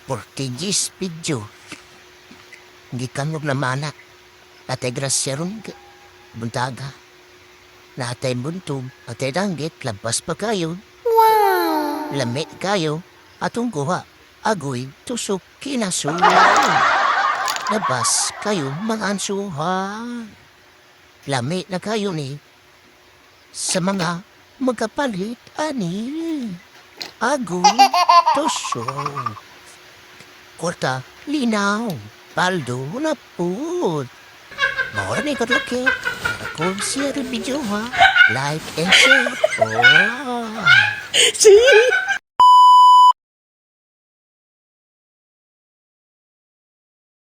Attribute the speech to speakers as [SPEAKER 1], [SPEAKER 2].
[SPEAKER 1] Portugis video. Hindi kamo namanak. Atay grasya ron buntaga. Natay buntog, atay danggit, labas pa kayo. Wow! Lamit kayo, atong kuha. Agoy, tusok, kinasuhan. Labas kayo, mga ansuhan. Lamit na kayo ni sa mga magkapalit ani. Agoy, tusok. Korta, linaw. Paldo na po. Mora ni katlaki. Kung siya rin video ha. Like and share. Oh.
[SPEAKER 2] See?